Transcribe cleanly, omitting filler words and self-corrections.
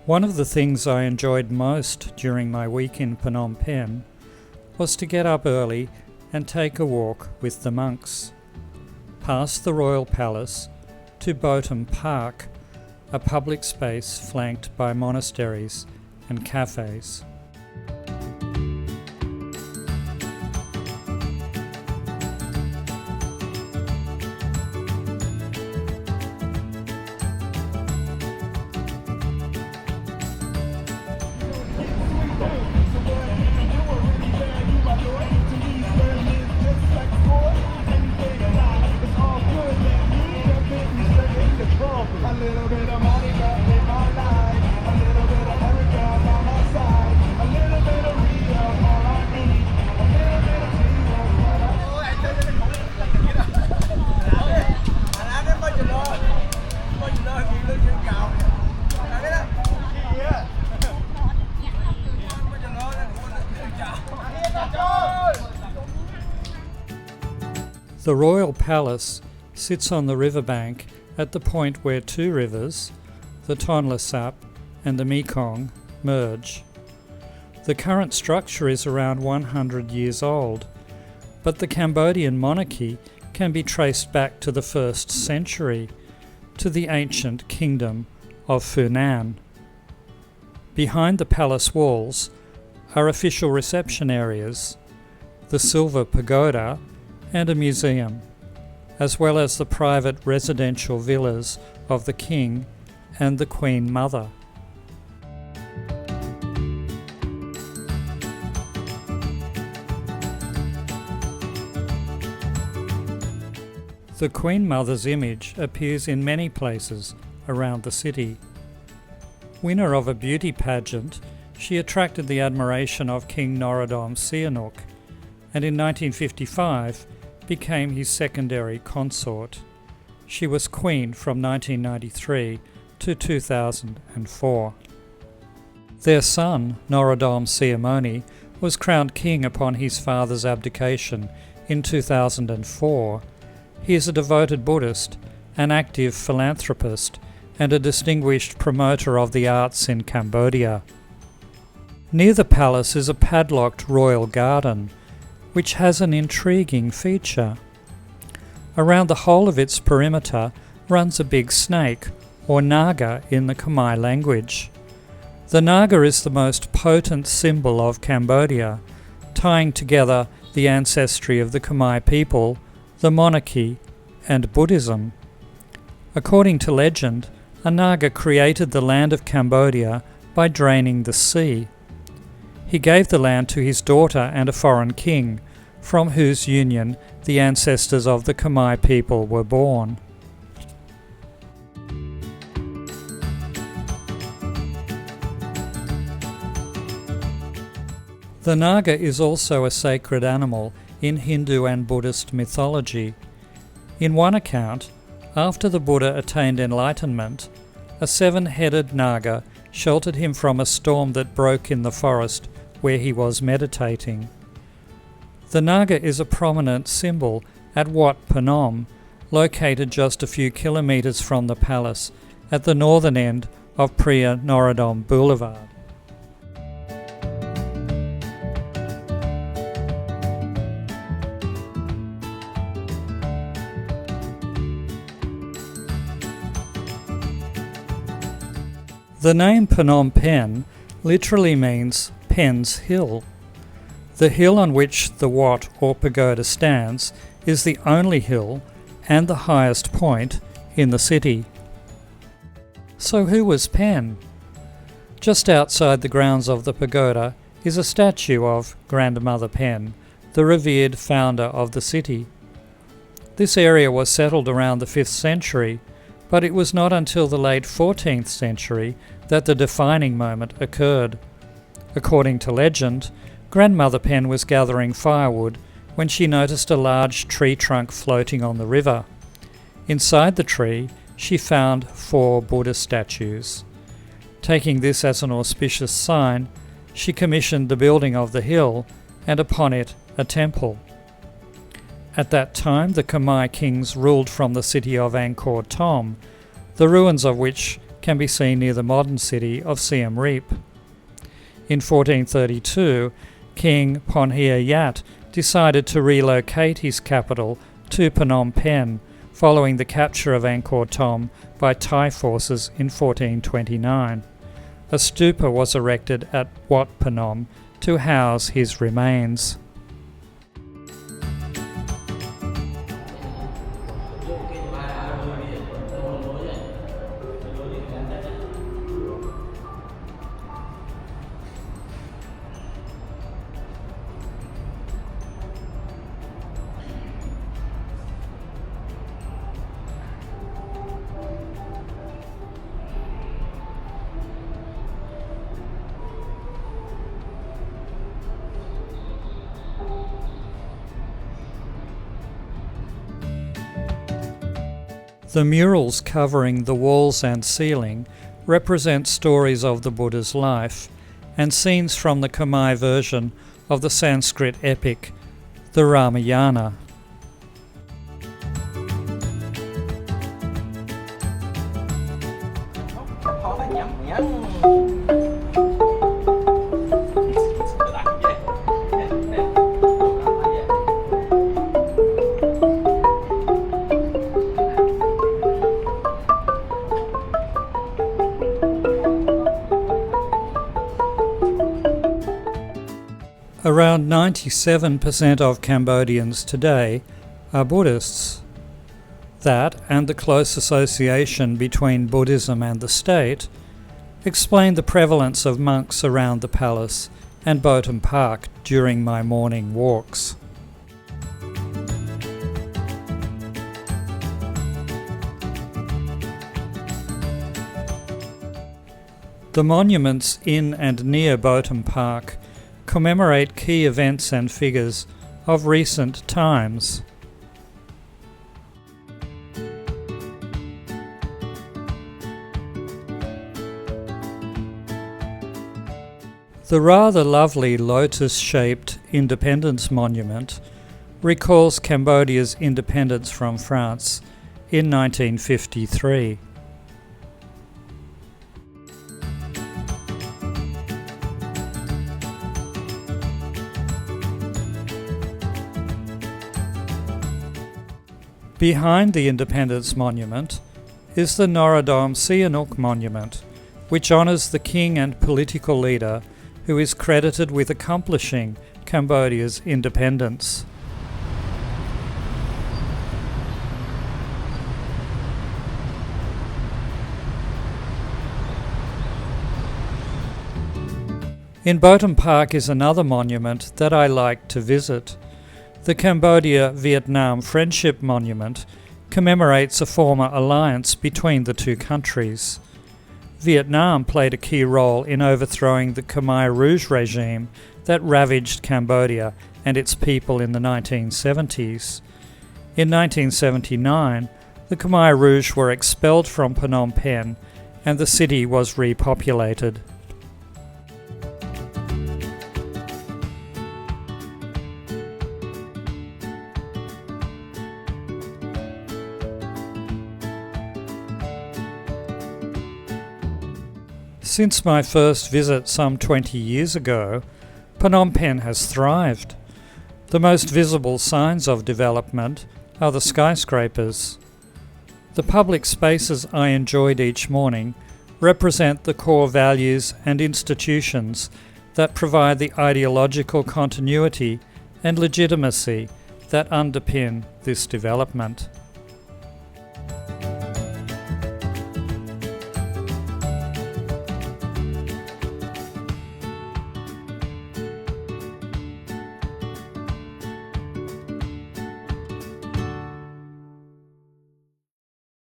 One of the things I enjoyed most during my week in Phnom Penh was to get up early and take a walk with the monks, past the royal palace to Botham Park, a public space flanked by monasteries and cafes. The royal palace sits on the riverbank at the point where two rivers, the Tonle Sap and the Mekong, merge. The current structure is around 100 years old, but the Cambodian monarchy can be traced back to the 1st century, to the ancient kingdom of Phnom. Behind the palace walls are official reception areas, the Silver Pagoda, and a museum, as well as the private residential villas of the King and the Queen Mother. The Queen Mother's image appears in many places around the city. Winner of a beauty pageant, she attracted the admiration of King Norodom Sihanouk, and in 1955 became his secondary consort. She was queen from 1993 to 2004. Their son, Norodom Sihamoni, was crowned king upon his father's abdication in 2004. He is a devoted Buddhist, an active philanthropist, and a distinguished promoter of the arts in Cambodia. Near the palace is a padlocked royal garden, which has an intriguing feature. Around the whole of its perimeter runs a big snake, or naga in the Khmer language. The naga is the most potent symbol of Cambodia, tying together the ancestry of the Khmer people, the monarchy, and Buddhism. According to legend, a naga created the land of Cambodia by draining the sea. He gave the land to his daughter and a foreign king, from whose union the ancestors of the Khmer people were born. The naga is also a sacred animal in Hindu and Buddhist mythology. In one account, after the Buddha attained enlightenment, a 7-headed naga sheltered him from a storm that broke in the forest where he was meditating. The naga is a prominent symbol at Wat Phnom, located just a few kilometres from the palace at the northern end of Priya Norodom Boulevard. The name Phnom Penh literally means Pen's Hill. The hill on which the Wat or pagoda stands is the only hill and the highest point in the city. So who was Pen? Just outside the grounds of the pagoda is a statue of Grandmother Pen, the revered founder of the city. This area was settled around the 5th century, but it was not until the late 14th century that the defining moment occurred. According to legend, Grandmother Pen was gathering firewood when she noticed a large tree trunk floating on the river. Inside the tree, she found 4 Buddha statues. Taking this as an auspicious sign, she commissioned the building of the hill and upon it a temple. At that time, the Khmer kings ruled from the city of Angkor Thom, the ruins of which can be seen near the modern city of Siem Reap. In 1432, King Phonhea Yat decided to relocate his capital to Phnom Penh following the capture of Angkor Thom by Thai forces in 1429. A stupa was erected at Wat Phnom to house his remains. The murals covering the walls and ceiling represent stories of the Buddha's life and scenes from the Khmer version of the Sanskrit epic, the Ramayana. Around 97% of Cambodians today are Buddhists. That, and the close association between Buddhism and the state, explain the prevalence of monks around the palace and Botham Park during my morning walks. The monuments in and near Botham Park commemorate key events and figures of recent times. The rather lovely lotus-shaped Independence Monument recalls Cambodia's independence from France in 1953. Behind the Independence Monument is the Norodom Sihanouk Monument, which honours the king and political leader who is credited with accomplishing Cambodia's independence. In Botham Park is another monument that I like to visit. The Cambodia-Vietnam Friendship Monument commemorates a former alliance between the two countries. Vietnam played a key role in overthrowing the Khmer Rouge regime that ravaged Cambodia and its people in the 1970s. In 1979, the Khmer Rouge were expelled from Phnom Penh and the city was repopulated. Since my first visit some 20 years ago, Phnom Penh has thrived. The most visible signs of development are the skyscrapers. The public spaces I enjoyed each morning represent the core values and institutions that provide the ideological continuity and legitimacy that underpin this development.